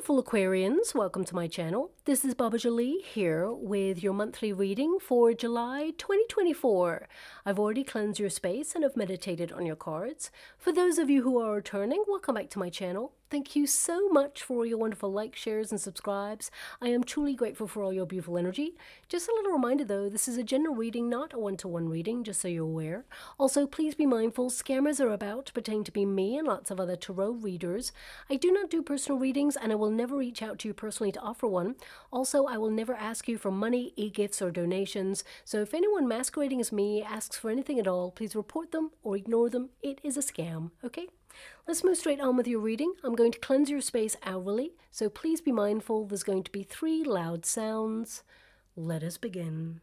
beautiful Aquarians, welcome to my channel. This is Baba Jolie here with your monthly reading for July 2024. I've already cleansed your space and have meditated on your cards. For those of you who are returning, welcome back to my channel. Thank you so much for your wonderful likes, shares, and subscribes. I am truly grateful for all your beautiful energy. Just a little reminder though, this is a general reading, not a one-to-one reading, just so you're aware. Also, please be mindful, scammers are about, pretending to be me and lots of other tarot readers. I do not do personal readings and I will never reach out to you personally to offer one. Also, I will never ask you for money, e-gifts, or donations. So if anyone masquerading as me asks for anything at all, please report them or ignore them. It is a scam, okay? Let's move straight on with your reading. I'm going to cleanse your space hourly, so please be mindful. There's going to be 3 loud sounds. Let us begin.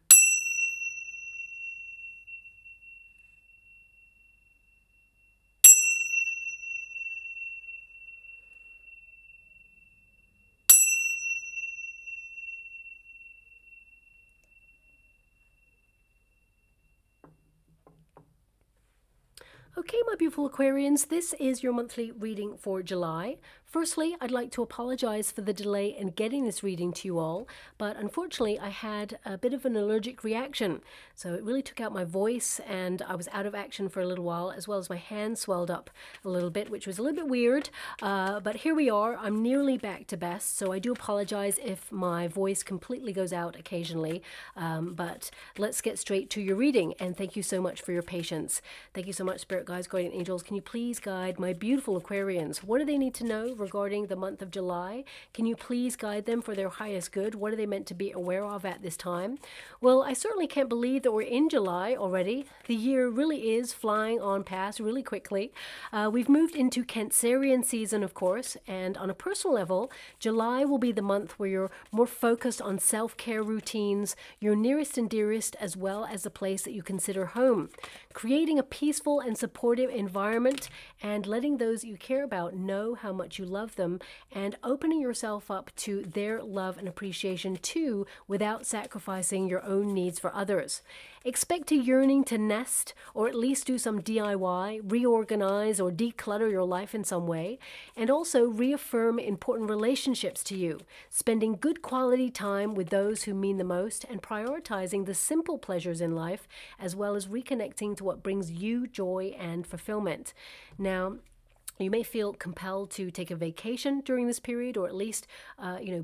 Okay, my beautiful Aquarians, this is your monthly reading for July. Firstly, I'd like to apologize for the delay in getting this reading to you all, but unfortunately I had a bit of an allergic reaction. So it really took out my voice and I was out of action for a little while, as well as my hand swelled up a little bit, which was a little bit weird. But here we are. I'm nearly back to best, so I do apologize if my voice completely goes out occasionally. But let's get straight to your reading, and thank you so much for your patience. Thank you so much, Spirit Guides, Guardian Angels. Can you please guide my beautiful Aquarians? What do they need to know regarding the month of July? Can you please guide them for their highest good? What are they meant to be aware of at this time? Well, I certainly can't believe that we're in July already. The year really is flying on past really quickly. We've moved into Cancerian season, of course, and on a personal level, July will be the month where you're more focused on self-care routines, your nearest and dearest, as well as the place that you consider home. Creating a peaceful and supportive environment and letting those you care about know how much you love them, and opening yourself up to their love and appreciation too, without sacrificing your own needs for others. Expect a yearning to nest, or at least do some DIY, reorganize or declutter your life in some way, and also reaffirm important relationships to you, spending good quality time with those who mean the most, and prioritizing the simple pleasures in life, as well as reconnecting to what brings you joy and fulfillment. Now, you may feel compelled to take a vacation during this period, or at least,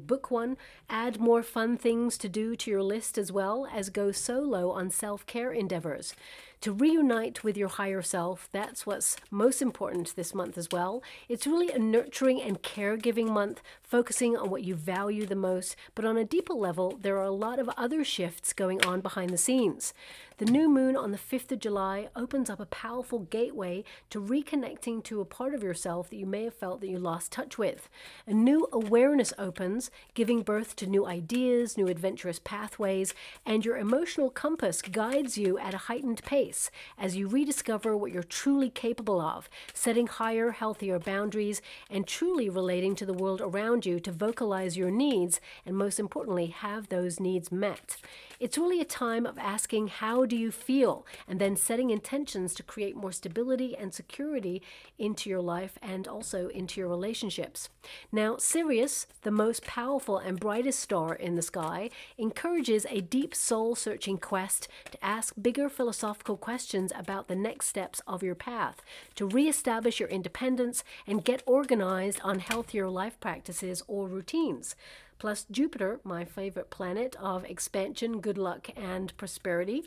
book one. Add more fun things to do to your list, as well as go solo on self-care endeavors. To reunite with your higher self, that's what's most important this month as well. It's really a nurturing and caregiving month, focusing on what you value the most, but on a deeper level, there are a lot of other shifts going on behind the scenes. The new moon on the 5th of July opens up a powerful gateway to reconnecting to a part of yourself that you may have felt that you lost touch with. A new awareness opens, giving birth to new ideas, new adventurous pathways, and your emotional compass guides you at a heightened pace as you rediscover what you're truly capable of, setting higher, healthier boundaries, and truly relating to the world around you to vocalize your needs, and most importantly, have those needs met. It's really a time of asking, how do you feel? And then setting intentions to create more stability and security into your life and also into your relationships. Now, Sirius, the most powerful and brightest star in the sky, encourages a deep soul-searching quest to ask bigger philosophical questions about the next steps of your path, to reestablish your independence and get organized on healthier life practices or routines. Plus Jupiter, my favorite planet of expansion, good luck, and prosperity,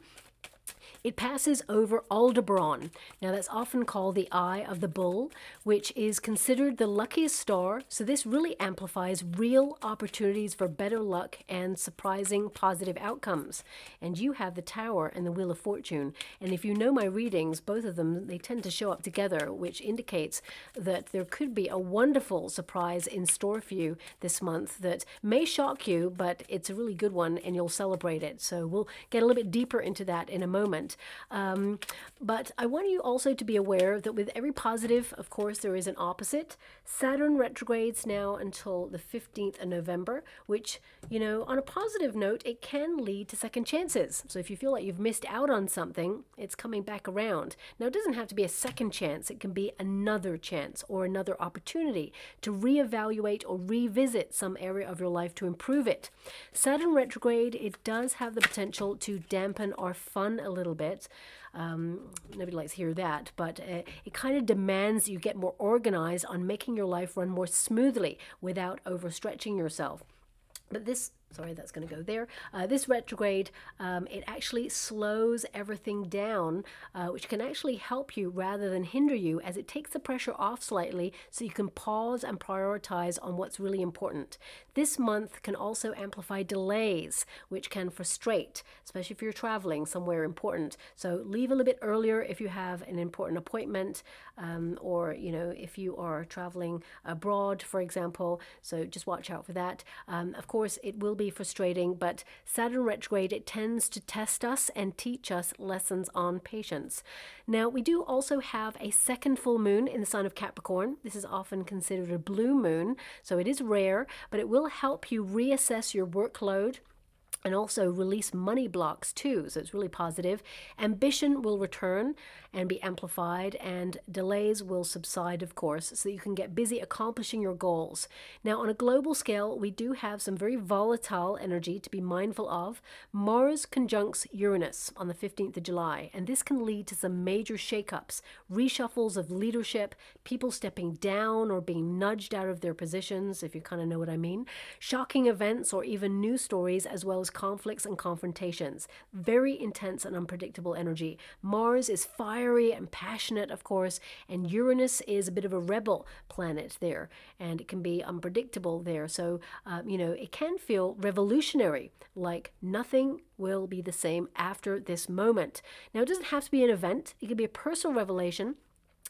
it passes over Aldebaran. Now that's often called the Eye of the Bull, which is considered the luckiest star. So this really amplifies real opportunities for better luck and surprising positive outcomes. And you have the Tower and the Wheel of Fortune. And if you know my readings, both of them, they tend to show up together, which indicates that there could be a wonderful surprise in store for you this month that may shock you, but it's a really good one and you'll celebrate it. So we'll get a little bit deeper into that in a moment. But I want you also to be aware that with every positive, of course, there is an opposite. Saturn retrogrades now until the 15th of November, which, you know, on a positive note, it can lead to second chances. So if you feel like you've missed out on something, it's coming back around. Now, it doesn't have to be a second chance. It can be another chance or another opportunity to reevaluate or revisit some area of your life to improve it. Saturn retrograde, it does have the potential to dampen our fun a little bit. Nobody likes to hear that, but it kind of demands you get more organized on making your life run more smoothly without overstretching yourself. But this, sorry, that's going to go there. This retrograde, it actually slows everything down, which can actually help you rather than hinder you, as it takes the pressure off slightly so you can pause and prioritize on what's really important. This month can also amplify delays, which can frustrate, especially if you're traveling somewhere important. So leave a little bit earlier if you have an important appointment, or, you know, if you are traveling abroad, for example. So just watch out for that. Of course, it will be frustrating, but Saturn retrograde, it tends to test us and teach us lessons on patience. Now, we do also have a second full moon in the sign of Capricorn. This is often considered a blue moon, so it is rare, but it will help you reassess your workload and also release money blocks too, so it's really positive. Ambition will return and be amplified, and delays will subside, of course, so that you can get busy accomplishing your goals. Now, on a global scale, we do have some very volatile energy to be mindful of. Mars conjuncts Uranus on the 15th of July, and this can lead to some major shakeups, reshuffles of leadership, people stepping down or being nudged out of their positions, if you kind of know what I mean, shocking events or even news stories, as well as conflicts and confrontations. Very intense and unpredictable energy. Mars is fiery and passionate, of course, and Uranus is a bit of a rebel planet there, and it can be unpredictable there. So, you know, it can feel revolutionary, like nothing will be the same after this moment. Now, it doesn't have to be an event. It could be a personal revelation.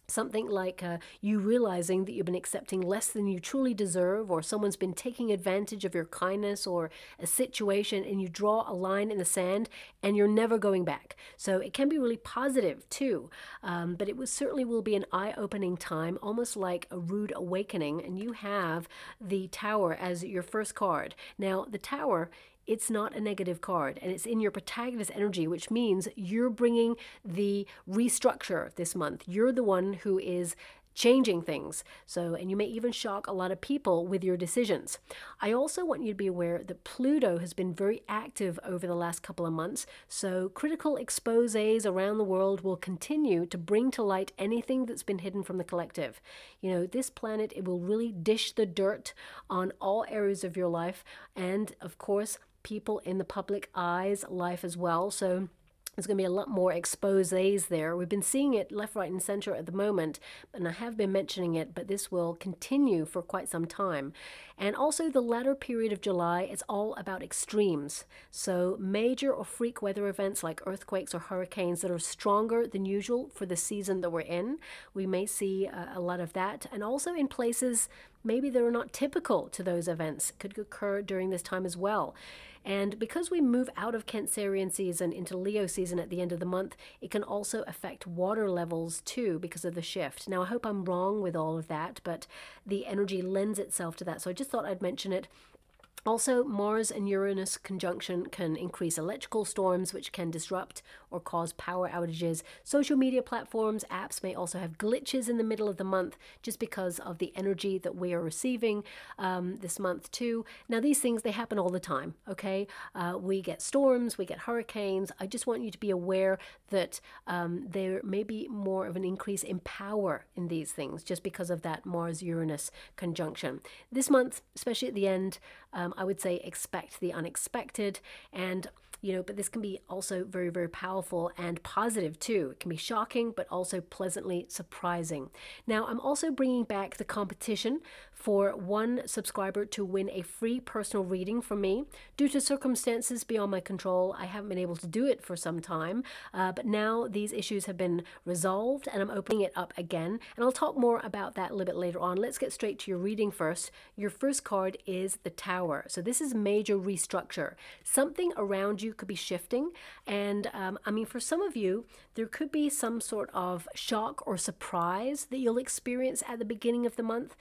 Something like you realizing that you've been accepting less than you truly deserve, or someone's been taking advantage of your kindness or a situation, and you draw a line in the sand and you're never going back. So it can be really positive too, but it certainly will be an eye-opening time, almost like a rude awakening, and you have the Tower as your first card. Now, the Tower, it's not a negative card, and it's in your protagonist energy, which means you're bringing the restructure this month. You're the one who is changing things. So, and you may even shock a lot of people with your decisions. I also want you to be aware that Pluto has been very active over the last couple of months. So critical exposés around the world will continue to bring to light anything that's been hidden from the collective. You know, this planet, it will really dish the dirt on all areas of your life, and of course, people in the public eye's life as well. So there's going to be a lot more exposés there. We've been seeing it left, right, and center at the moment, and I have been mentioning it, but this will continue for quite some time. And also the latter period of July is all about extremes. So major or freak weather events like earthquakes or hurricanes that are stronger than usual for the season that we're in. We may see a lot of that. And also in places maybe that are not typical to those events could occur during this time as well. And because we move out of Cancerian season into Leo season at the end of the month, it can also affect water levels too because of the shift. Now, I hope I'm wrong with all of that, but the energy lends itself to that. So I just thought I'd mention it. Also, Mars and Uranus conjunction can increase electrical storms, which can disrupt or cause power outages. Social media platforms, apps may also have glitches in the middle of the month just because of the energy that we are receiving this month too. Now, these things, they happen all the time, okay? We get storms, we get hurricanes. I just want you to be aware that there may be more of an increase in power in these things just because of that Mars-Uranus conjunction. This month, especially at the end, I would say expect the unexpected, and but this can be also very, very powerful and positive too. It can be shocking, but also pleasantly surprising. Now, I'm also bringing back the competition for one subscriber to win a free personal reading from me. Due to circumstances beyond my control, I haven't been able to do it for some time, but now these issues have been resolved and I'm opening it up again, and I'll talk more about that a little bit later on. Let's get straight to your reading first. Your first card is the Tower. So this is major restructure. Something around you could be shifting, and I mean, for some of you, there could be some sort of shock or surprise that you'll experience at the beginning of the month.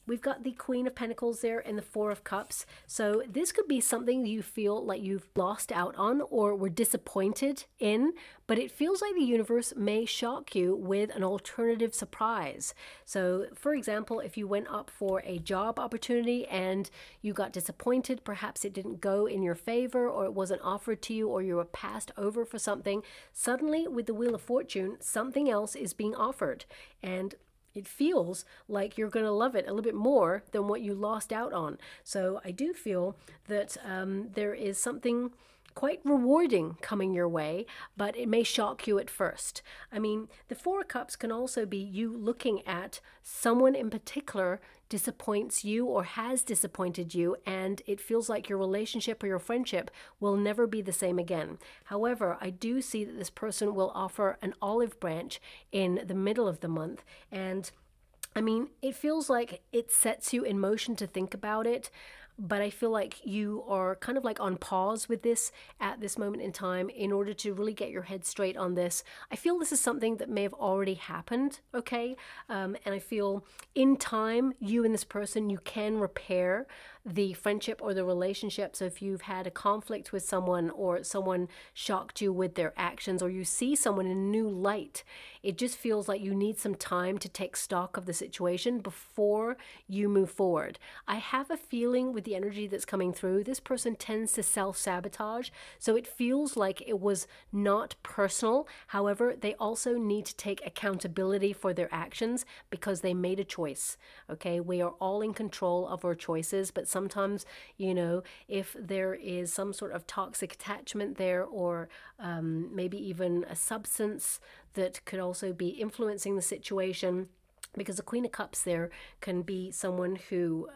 We've got the Queen of Pentacles there and the Four of Cups. So this could be something you feel like you've lost out on or were disappointed in, but it feels like the universe may shock you with an alternative surprise. So for example, if you went up for a job opportunity and you got disappointed, perhaps it didn't go in your favor or it wasn't offered to you or you were passed over for something, suddenly with the Wheel of Fortune, something else is being offered. And it feels like you're going to love it a little bit more than what you lost out on. So I do feel that there is something quite rewarding coming your way, but it may shock you at first. I mean, the Four of Cups can also be you looking at someone in particular disappoints you or has disappointed you, and it feels like your relationship or your friendship will never be the same again. However, I do see that this person will offer an olive branch in the middle of the month, and I mean, it feels like it sets you in motion to think about it. But I feel like you are kind of like on pause with this at this moment in time in order to really get your head straight on this. I feel this is something that may have already happened, okay? And I feel in time, you and this person, you can repair the friendship or the relationship. So if you've had a conflict with someone or someone shocked you with their actions or you see someone in a new light, it just feels like you need some time to take stock of the situation before you move forward. I have a feeling with the energy that's coming through, this person tends to self-sabotage. So it feels like it was not personal. However, they also need to take accountability for their actions because they made a choice. Okay, we are all in control of our choices, but sometimes, you know, if there is some sort of toxic attachment there or maybe even a substance that could also be influencing the situation, because the Queen of Cups there can be someone who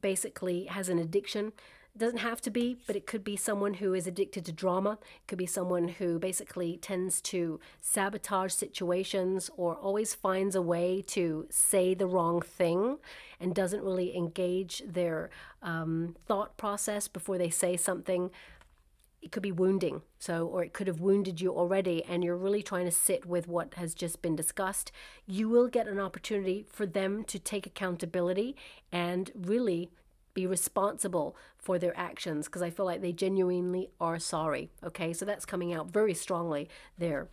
basically has an addiction. It doesn't have to be, but it could be someone who is addicted to drama. It could be someone who basically tends to sabotage situations or always finds a way to say the wrong thing and doesn't really engage their thought process before they say something. It could be wounding, or it could have wounded you already and you're really trying to sit with what has just been discussed. You will get an opportunity for them to take accountability and really be responsible for their actions, because I feel like they genuinely are sorry. Okay, so that's coming out very strongly there.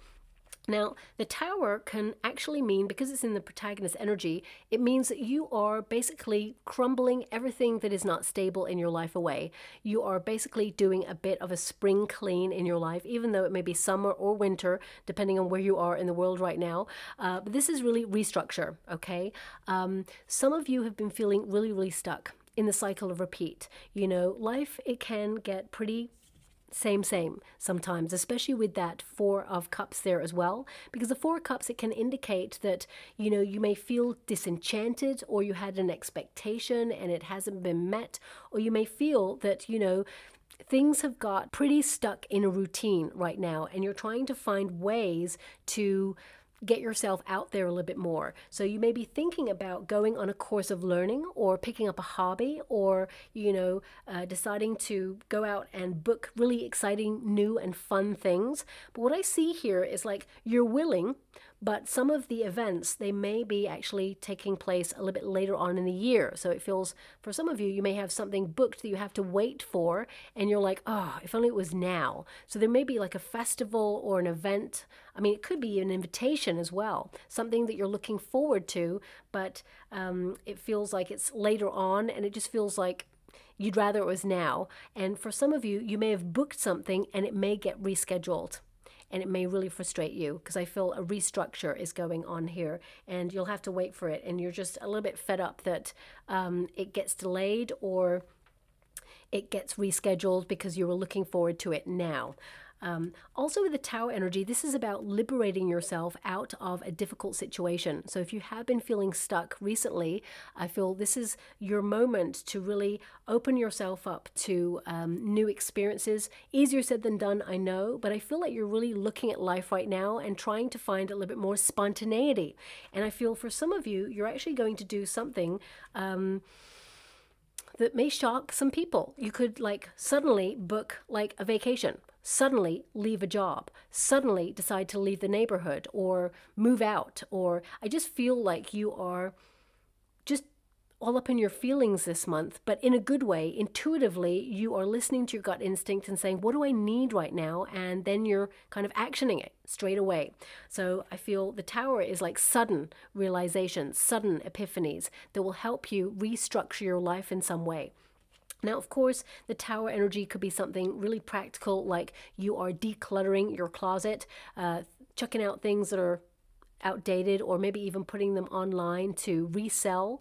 Now, the Tower can actually mean, because it's in the protagonist energy, it means that you are basically crumbling everything that is not stable in your life away. You are basically doing a bit of a spring clean in your life, even though it may be summer or winter, depending on where you are in the world right now. But this is really restructure, okay? Some of you have been feeling really, really stuck in the cycle of repeat. You know, life, it can get pretty same sometimes, especially with that Four of Cups there as well, because the Four of Cups, it can indicate that, you know, you may feel disenchanted or you had an expectation and it hasn't been met, or you may feel that, you know, things have got pretty stuck in a routine right now and you're trying to find ways to get yourself out there a little bit more. So you may be thinking about going on a course of learning or picking up a hobby or, you know, deciding to go out and book really exciting, new and fun things. But what I see here is like you're willing, but some of the events, they may be actually taking place a little bit later on in the year. So it feels, for some of you, you may have something booked that you have to wait for, and you're like, oh, if only it was now. So there may be like a festival or an event. I mean, it could be an invitation as well, something that you're looking forward to, but it feels like it's later on, and it just feels like you'd rather it was now. And for some of you, you may have booked something and it may get rescheduled. And it may really frustrate you because I feel a restructure is going on here and you'll have to wait for it. And you're just a little bit fed up that it gets delayed or it gets rescheduled because you were looking forward to it now. Also with the Tower energy, this is about liberating yourself out of a difficult situation. So if you have been feeling stuck recently, I feel this is your moment to really open yourself up to new experiences. Easier said than done, I know, but I feel like you're really looking at life right now and trying to find a little bit more spontaneity. And I feel for some of you, you're actually going to do something that may shock some people. You could like suddenly book like a vacation, suddenly leave a job, suddenly decide to leave the neighborhood or move out, or I just feel like you are just all up in your feelings this month, but in a good way. Intuitively, you are listening to your gut instinct and saying, what do I need right now? And then you're kind of actioning it straight away. So I feel the Tower is like sudden realizations, sudden epiphanies that will help you restructure your life in some way. Now, of course, the Tower energy could be something really practical, like you are decluttering your closet, checking out things that are outdated, or maybe even putting them online to resell.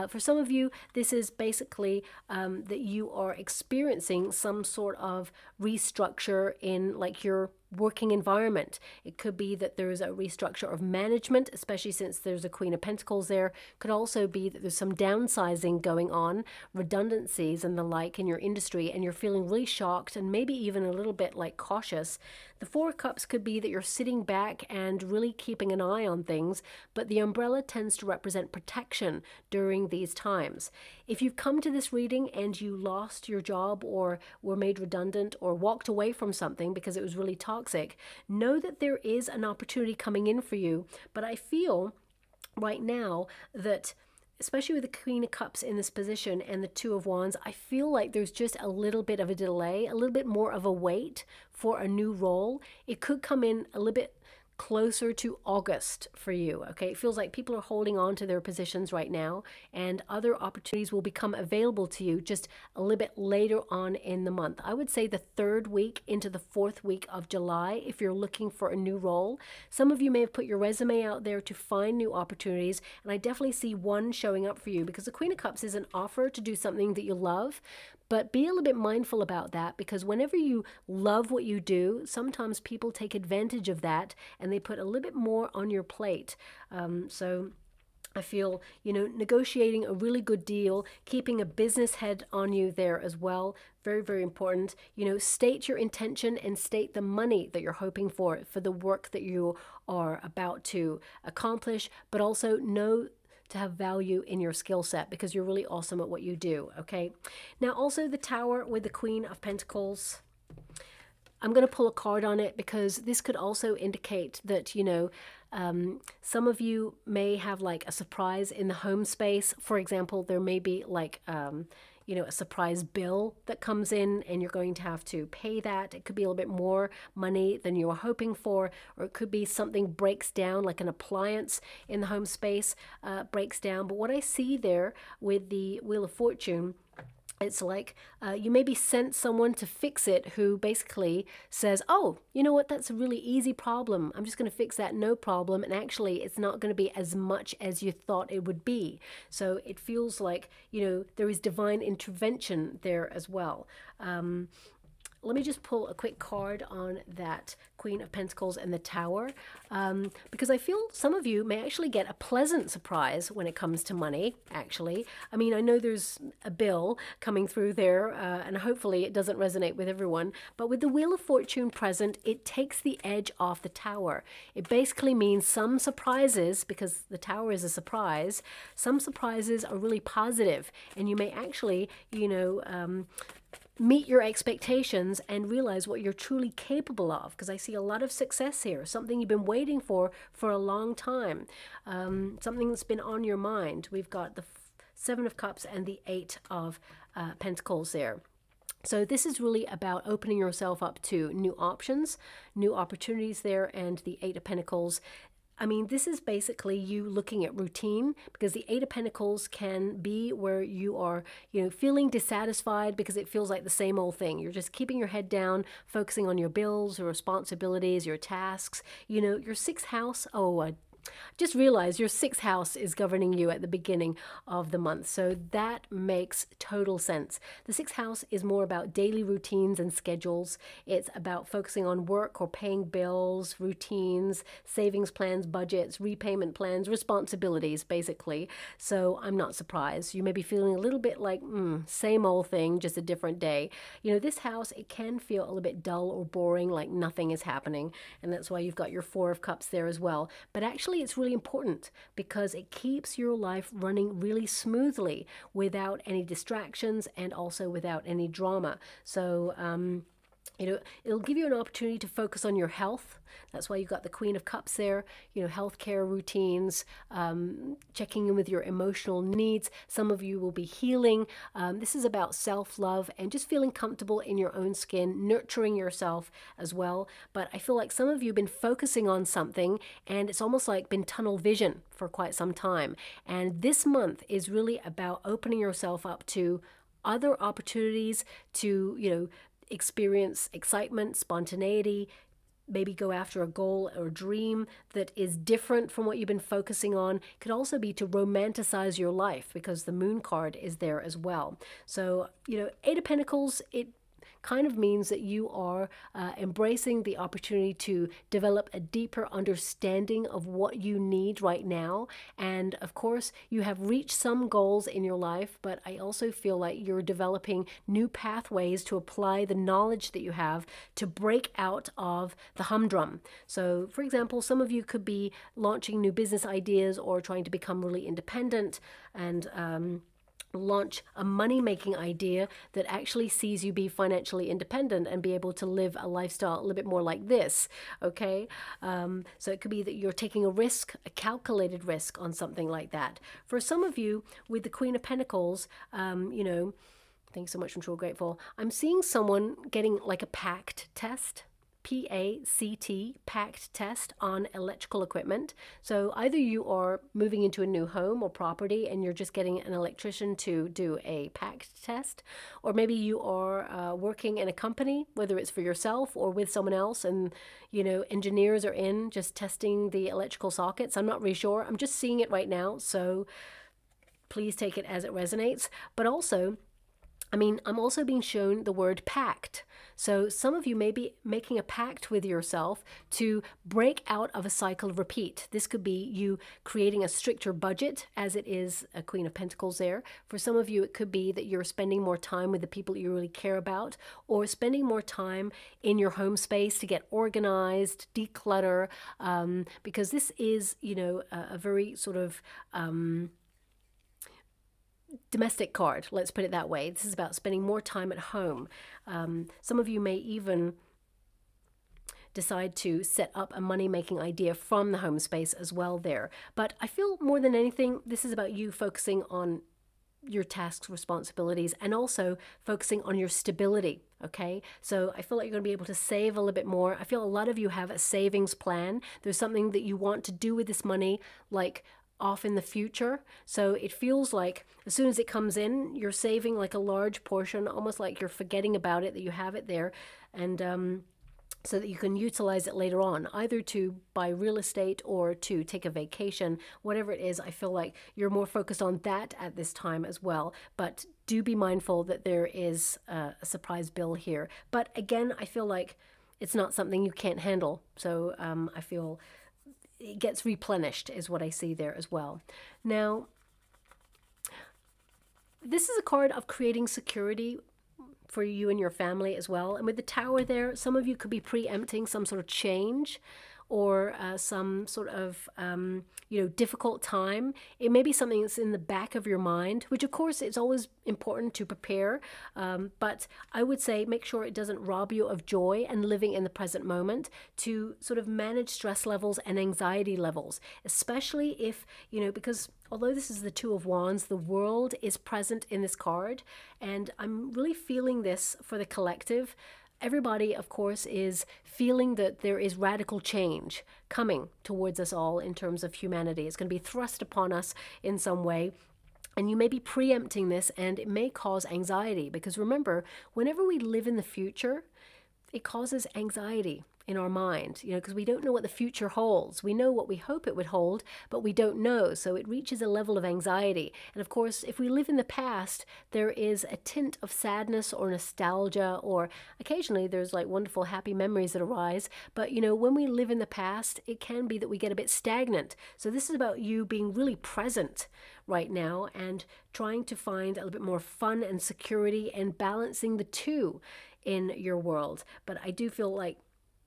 For some of you, this is basically that you are experiencing some sort of restructure in like your working environment. It could be that there's a restructure of management, especially since there's a Queen of Pentacles there. Could also be that there's some downsizing going on, redundancies and the like in your industry, and you're feeling really shocked and maybe even a little bit like cautious. The Four of Cups could be that you're sitting back and really keeping an eye on things, but the umbrella tends to represent protection during these times. If you've come to this reading and you lost your job or were made redundant or walked away from something because it was really toxic, know that there is an opportunity coming in for you. But I feel right now that, especially with the Queen of Cups in this position and the Two of Wands, I feel like there's just a little bit of a delay, a little bit more of a wait for a new role. It could come in a little bit closer to August for you. Okay, it feels like people are holding on to their positions right now, and other opportunities will become available to you just a little bit later on in the month. I would say the third week into the fourth week of July if you're looking for a new role. Some of you may have put your resume out there to find new opportunities, and I definitely see one showing up for you, because the Queen of Cups is an offer to do something that you love. But be a little bit mindful about that, because whenever you love what you do, sometimes people take advantage of that and they put a little bit more on your plate. So I feel, you know, negotiating a really good deal, keeping a business head on you there as well. Very, very important. You know, state your intention and state the money that you're hoping for the work that you are about to accomplish, but also know to have value in your skill set, because you're really awesome at what you do. Okay, now also the Tower with the Queen of Pentacles, I'm going to pull a card on it because this could also indicate that, you know, some of you may have like a surprise in the home space. For example, there may be like you know, a surprise bill that comes in and you're going to have to pay that. It could be a little bit more money than you were hoping for, or it could be something breaks down, like an appliance in the home space breaks down. But what I see there with the Wheel of Fortune, it's like you maybe sent someone to fix it who basically says, oh, you know what, that's a really easy problem. I'm just going to fix that, no problem. And actually, it's not going to be as much as you thought it would be. So it feels like, you know, there is divine intervention there as well. Let me just pull a quick card on that Queen of Pentacles and the Tower, because I feel some of you may actually get a pleasant surprise when it comes to money, actually. I mean, I know there's a bill coming through there, and hopefully it doesn't resonate with everyone, but with the Wheel of Fortune present, it takes the edge off the Tower. It basically means some surprises, because the Tower is a surprise, some surprises are really positive, and you may actually, you know, meet your expectations and realize what you're truly capable of, because I see a lot of success here, something you've been waiting for a long time, something that's been on your mind. We've got the Seven of Cups and the Eight of Pentacles there. So this is really about opening yourself up to new options, new opportunities there, and the Eight of Pentacles, I mean, this is basically you looking at routine, because the Eight of Pentacles can be where you are, you know, feeling dissatisfied because it feels like the same old thing. You're just keeping your head down, focusing on your bills, your responsibilities, your tasks. You know, your sixth house, Just realize your sixth house is governing you at the beginning of the month. So that makes total sense. The sixth house is more about daily routines and schedules. It's about focusing on work or paying bills, routines, savings plans, budgets, repayment plans, responsibilities, basically. So I'm not surprised. You may be feeling a little bit like, same old thing, just a different day. You know, this house, it can feel a little bit dull or boring, like nothing is happening. And that's why you've got your Four of Cups there as well. But actually, it's really important because it keeps your life running really smoothly without any distractions and also without any drama. So, you know, it'll give you an opportunity to focus on your health. That's why you've got the Queen of Cups there, you know, healthcare routines, checking in with your emotional needs. Some of you will be healing. This is about self-love and just feeling comfortable in your own skin, nurturing yourself as well. But I feel like some of you have been focusing on something and it's almost like been tunnel vision for quite some time. And this month is really about opening yourself up to other opportunities to, you know, experience excitement, spontaneity, maybe go after a goal or dream that is different from what you've been focusing on. It could also be to romanticize your life because the Moon card is there as well. So, you know, Eight of Pentacles, it kind of means that you are embracing the opportunity to develop a deeper understanding of what you need right now. And of course, you have reached some goals in your life, but I also feel like you're developing new pathways to apply the knowledge that you have to break out of the humdrum. So, for example, some of you could be launching new business ideas or trying to become really independent and launch a money-making idea that actually sees you be financially independent and be able to live a lifestyle a little bit more like this, okay? So it could be that you're taking a risk, a calculated risk on something like that. For some of you, with the Queen of Pentacles, you know, thanks so much, I'm so grateful. I'm seeing someone getting like a PACT test. P-A-C-T, PACT test on electrical equipment. So either you are moving into a new home or property and you're just getting an electrician to do a PACT test, or maybe you are working in a company, whether it's for yourself or with someone else, and you know, engineers are in just testing the electrical sockets. I'm not really sure. I'm just seeing it right now, so please take it as it resonates. But also, I mean, I'm also being shown the word pact. So some of you may be making a pact with yourself to break out of a cycle of repeat. This could be you creating a stricter budget, as it is a Queen of Pentacles there. For some of you, it could be that you're spending more time with the people you really care about, or spending more time in your home space to get organized, declutter, because this is, you know, a very sort of domestic card, let's put it that way. This is about spending more time at home. Some of you may even decide to set up a money-making idea from the home space as well there. But I feel more than anything, this is about you focusing on your tasks, responsibilities, and also focusing on your stability, okay? So I feel like you're going to be able to save a little bit more. I feel a lot of you have a savings plan. There's something that you want to do with this money, like off in the future. So it feels like as soon as it comes in, you're saving like a large portion, almost like you're forgetting about it, that you have it there, and so that you can utilize it later on, either to buy real estate or to take a vacation, whatever it is. I feel like you're more focused on that at this time as well. But do be mindful that there is a surprise bill here. But again, I feel like it's not something you can't handle. So I feel it gets replenished is what I see there as well. Now, this is a card of creating security for you and your family as well. And with the Tower there, some of you could be preempting some sort of change or some sort of, you know, difficult time. It may be something that's in the back of your mind, which of course it's always important to prepare. But I would say make sure it doesn't rob you of joy and living in the present moment, to sort of manage stress levels and anxiety levels, especially if, you know, because although this is the Two of Wands, the world is present in this card. And I'm really feeling this for the collective. Everybody, of course, is feeling that there is radical change coming towards us all in terms of humanity. It's going to be thrust upon us in some way. And you may be preempting this, and it may cause anxiety. Because remember, whenever we live in the future, it causes anxiety in our mind, because we don't know what the future holds. We know what we hope it would hold, but we don't know. So it reaches a level of anxiety. And of course, if we live in the past, there is a tint of sadness or nostalgia, or occasionally there's like wonderful happy memories that arise. But when we live in the past, it can be that we get a bit stagnant. So this is about you being really present right now and trying to find a little bit more fun and security and balancing the two in your world. But I do feel like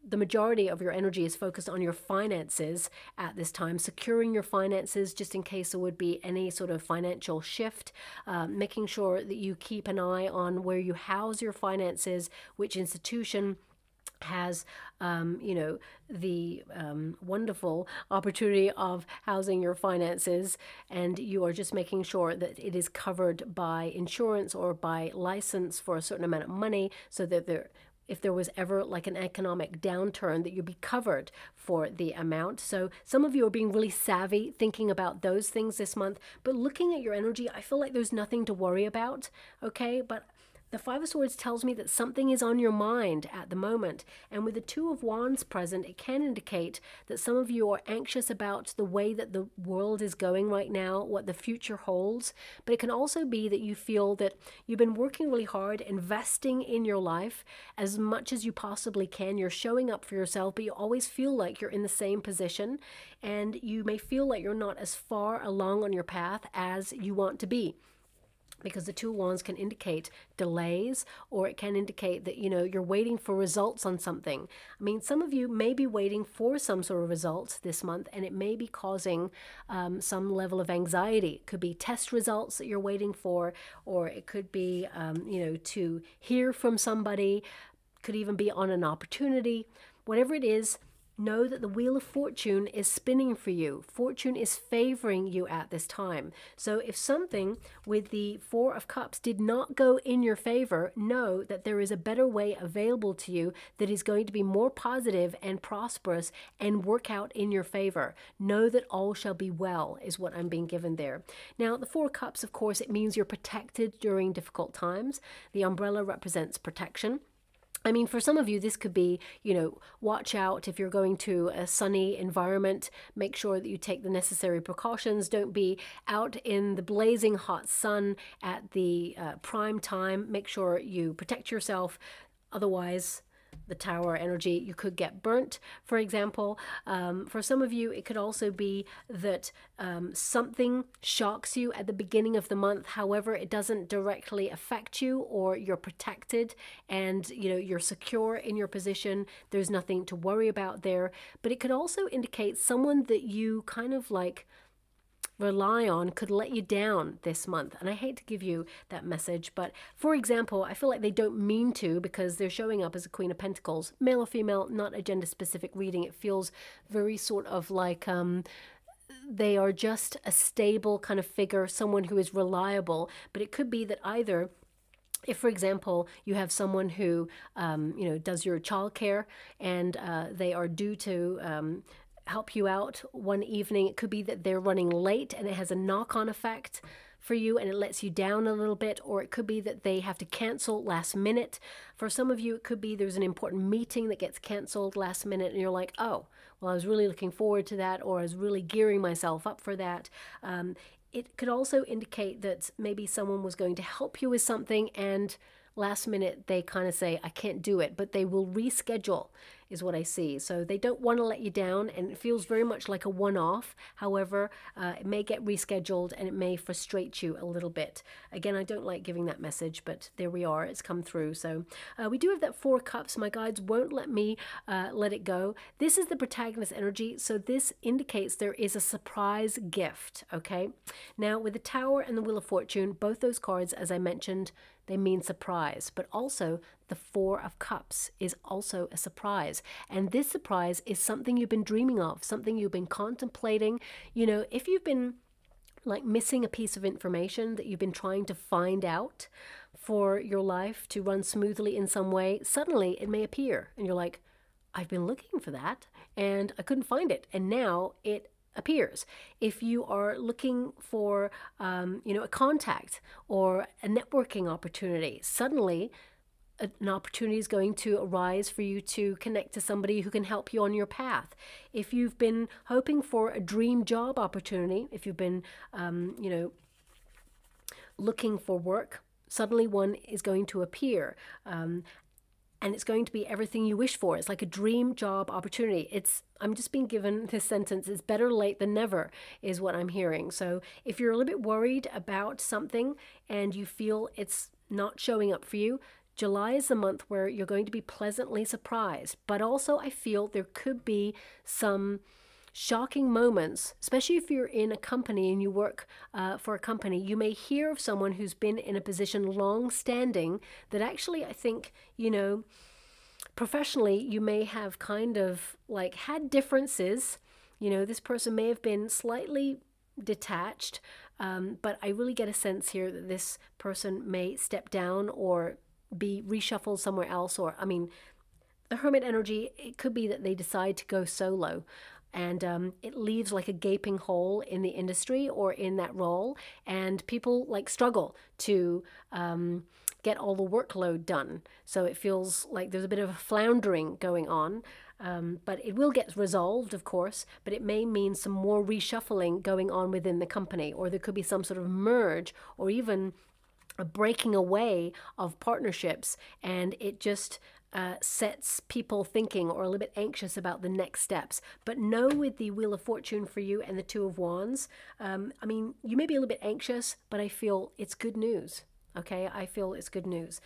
the majority of your energy is focused on your finances at this time, securing your finances just in case there would be any sort of financial shift, making sure that you keep an eye on where you house your finances, which institution has the wonderful opportunity of housing your finances, and you are just making sure that it is covered by insurance or by license for a certain amount of money, so that if there was ever like an economic downturn, that you'd be covered for the amount. So some of you are being really savvy, thinking about those things this month, but looking at your energy, I feel like there's nothing to worry about, okay? But the Five of Swords tells me that something is on your mind at the moment. And with the Two of Wands present, it can indicate that some of you are anxious about the way that the world is going right now, what the future holds. But it can also be that you feel that you've been working really hard, investing in your life as much as you possibly can. You're showing up for yourself, but you always feel like you're in the same position. And you may feel like you're not as far along on your path as you want to be, because the Two of Wands can indicate delays, or it can indicate that, you're waiting for results on something. I mean, some of you may be waiting for some sort of results this month, and it may be causing some level of anxiety. It could be test results that you're waiting for, or it could be, to hear from somebody, could even be on an opportunity. Whatever it is, know that the Wheel of Fortune is spinning for you. Fortune is favoring you at this time. So if something with the Four of Cups did not go in your favor, know that there is a better way available to you that is going to be more positive and prosperous and work out in your favor. Know that all shall be well is what I'm being given there. Now, the Four of Cups, of course, it means you're protected during difficult times. The umbrella represents protection. I mean, for some of you, this could be, watch out if you're going to a sunny environment. Make sure that you take the necessary precautions. Don't be out in the blazing hot sun at the prime time. Make sure you protect yourself. Otherwise, the Tower energy, you could get burnt, for example. For some of you, it could also be that something shocks you at the beginning of the month. However, it doesn't directly affect you, or you're protected and you're secure in your position. There's nothing to worry about there. But it could also indicate someone that you kind of like rely on could let you down this month. And I hate to give you that message, but for example, I feel like they don't mean to, because they're showing up as a Queen of Pentacles, male or female, not a gender specific reading. It feels very sort of like they are just a stable kind of figure, someone who is reliable. But it could be that either, if, for example, you have someone who, does your childcare, and they are due to help you out one evening, it could be that they're running late and it has a knock-on effect for you and it lets you down a little bit. Or it could be that they have to cancel last minute. For some of you, it could be there's an important meeting that gets canceled last minute and you're like, oh, well, I was really looking forward to that, or I was really gearing myself up for that. It could also indicate that maybe someone was going to help you with something, and last minute they kind of say, I can't do it, but they will reschedule, is what I see. So they don't want to let you down, and it feels very much like a one-off. However, it may get rescheduled and it may frustrate you a little bit. Again, I don't like giving that message, but there we are, it's come through. So we do have that Four of Cups. My guides won't let me let it go. This is the protagonist energy, so this indicates there is a surprise gift, okay? Now, with the Tower and the Wheel of Fortune, both those cards, as I mentioned, they mean surprise, but also the Four of Cups is also a surprise. And this surprise is something you've been dreaming of, something you've been contemplating. If you've been like missing a piece of information that you've been trying to find out for your life to run smoothly in some way, suddenly it may appear and you're like, I've been looking for that and I couldn't find it. And now it appears. If you are looking for, a contact or a networking opportunity, suddenly an opportunity is going to arise for you to connect to somebody who can help you on your path. If you've been hoping for a dream job opportunity, if you've been, you know, looking for work, suddenly one is going to appear. And it's going to be everything you wish for. It's like a dream job opportunity. I'm just being given this sentence, it's better late than never, is what I'm hearing. So if you're a little bit worried about something and you feel it's not showing up for you, July is the month where you're going to be pleasantly surprised. But also I feel there could be some shocking moments, especially if you're in a company and you work for a company. You may hear of someone who's been in a position long standing that actually, I think, you know, professionally, you may have kind of like had differences. You know, this person may have been slightly detached, but I really get a sense here that this person may step down or be reshuffled somewhere else. Or, I mean, the Hermit energy, it could be that they decide to go solo. And it leaves like a gaping hole in the industry or in that role. And people like struggle to get all the workload done. So it feels like there's a bit of a floundering going on. But it will get resolved, of course, but it may mean some more reshuffling going on within the company. Or there could be some sort of merge or even a breaking away of partnerships. And it just sets people thinking or a little bit anxious about the next steps. But know with the Wheel of Fortune for you and the Two of Wands, I mean, you may be a little bit anxious, but I feel it's good news. Okay, I feel it's good news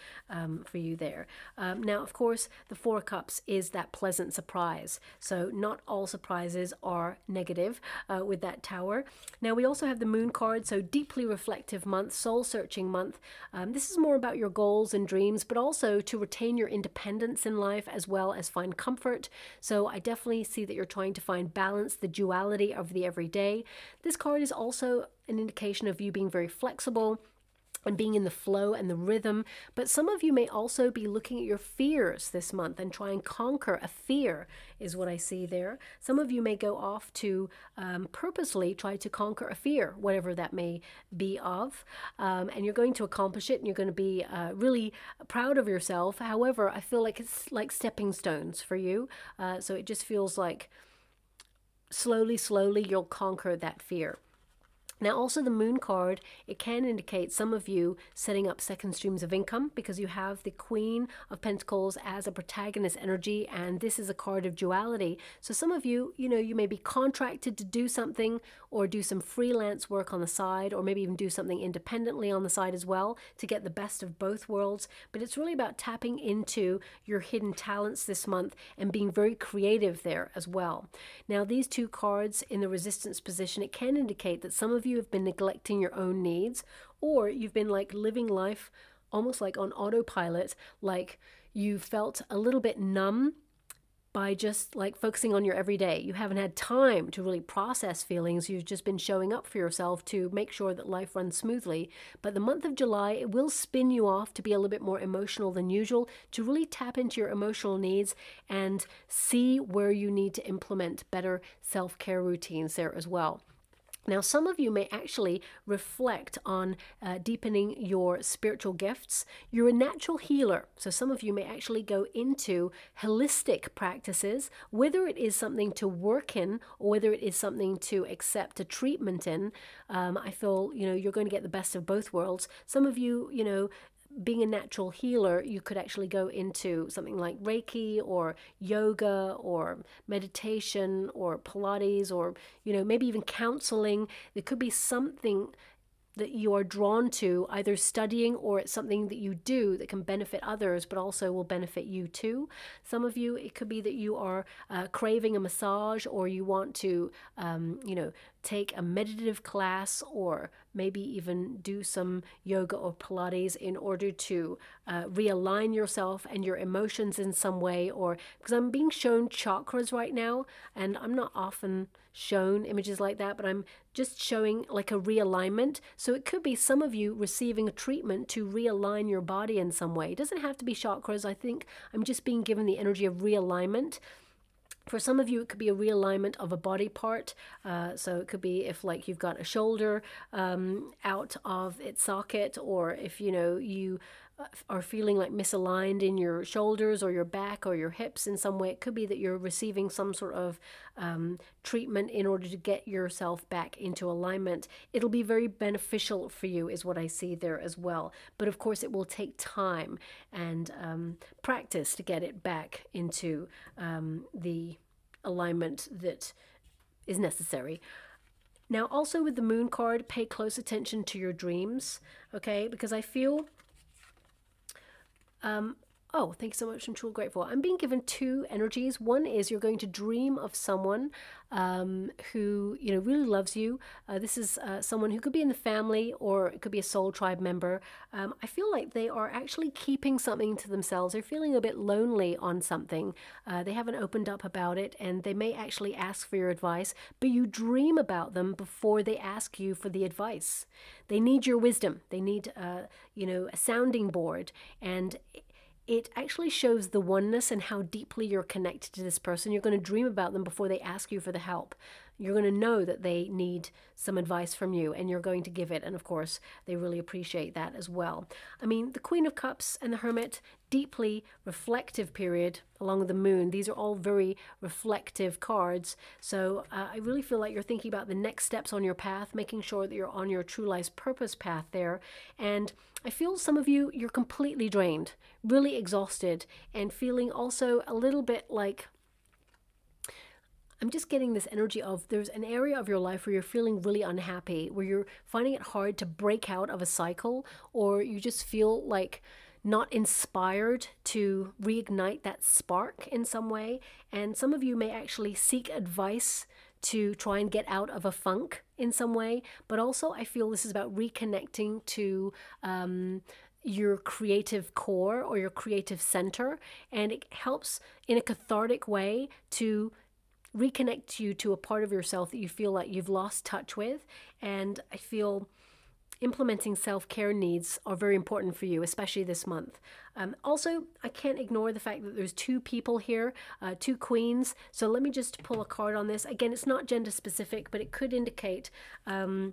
for you there. Now, of course, the Four of Cups is that pleasant surprise. So not all surprises are negative with that Tower. Now, we also have the Moon card, so deeply reflective month, soul-searching month. This is more about your goals and dreams, but also to retain your independence in life as well as find comfort. So I definitely see that you're trying to find balance, the duality of the everyday. This card is also an indication of you being very flexible and being in the flow and the rhythm. But some of you may also be looking at your fears this month and try and conquer a fear, is what I see there. Some of you may go off to purposely try to conquer a fear, whatever that may be of, and you're going to accomplish it and you're going to be really proud of yourself. However, I feel like it's like stepping stones for you. So it just feels like slowly you'll conquer that fear. Now, also the Moon card, it can indicate some of you setting up second streams of income because you have the Queen of Pentacles as a protagonist energy, and this is a card of duality. So some of you, you know, you may be contracted to do something or do some freelance work on the side, or maybe even do something independently on the side as well to get the best of both worlds. But it's really about tapping into your hidden talents this month and being very creative there as well. Now, these two cards in the resistance position, it can indicate that some of you have been neglecting your own needs, or you've been like living life almost like on autopilot, like you felt a little bit numb by just like focusing on your everyday. You haven't had time to really process feelings. You've just been showing up for yourself to make sure that life runs smoothly. But the month of July, it will spin you off to be a little bit more emotional than usual, to really tap into your emotional needs and see where you need to implement better self-care routines there as well. Now, some of you may actually reflect on deepening your spiritual gifts. You're a natural healer, so some of you may actually go into holistic practices, whether it is something to work in or whether it is something to accept a treatment in. I feel, you know, you're going to get the best of both worlds. Some of you, you know, being a natural healer, you could actually go into something like Reiki or yoga or meditation or Pilates or, you know, maybe even counseling. There could be something that you are drawn to, either studying or it's something that you do that can benefit others but also will benefit you too. Some of you, it could be that you are craving a massage, or you want to you know, take a meditative class, or maybe even do some yoga or Pilates in order to realign yourself and your emotions in some way. Or because I'm being shown chakras right now, and I'm not often shown images like that, but I'm just showing like a realignment. So it could be some of you receiving a treatment to realign your body in some way. It doesn't have to be chakras. I think I'm just being given the energy of realignment. For some of you, it could be a realignment of a body part. So it could be if like you've got a shoulder out of its socket, or if, you know, you are feeling like misaligned in your shoulders or your back or your hips in some way. It could be that you're receiving some sort of treatment in order to get yourself back into alignment. It'll be very beneficial for you is what I see there as well. But of course it will take time and practice to get it back into the alignment that is necessary. Now also with the moon card, pay close attention to your dreams, okay? Because I feel oh, thanks so much. I'm truly grateful. I'm being given two energies. One is you're going to dream of someone who, you know, really loves you. This is someone who could be in the family or it could be a soul tribe member. I feel like they are actually keeping something to themselves. They're feeling a bit lonely on something. They haven't opened up about it and they may actually ask for your advice, but you dream about them before they ask you for the advice. They need your wisdom. They need, you know, a sounding board, and it actually shows the oneness and how deeply you're connected to this person. You're going to dream about them before they ask you for the help. You're going to know that they need some advice from you and you're going to give it. And of course, they really appreciate that as well. I mean, the Queen of Cups and the Hermit, deeply reflective period along with the moon. These are all very reflective cards. So I really feel like you're thinking about the next steps on your path, making sure that you're on your true life's purpose path there. And I feel some of you, you're completely drained, really exhausted, and feeling also a little bit like, I'm just getting this energy of there's an area of your life where you're feeling really unhappy, where you're finding it hard to break out of a cycle, or you just feel like not inspired to reignite that spark in some way. And some of you may actually seek advice to try and get out of a funk in some way. But also I feel this is about reconnecting to your creative core or your creative center. And it helps in a cathartic way to reconnect you to a part of yourself that you feel like you've lost touch with. And I feel implementing self-care needs are very important for you, especially this month. Also, I can't ignore the fact that there's two people here, two queens. So let me just pull a card on this. Again, it's not gender specific, but it could indicate that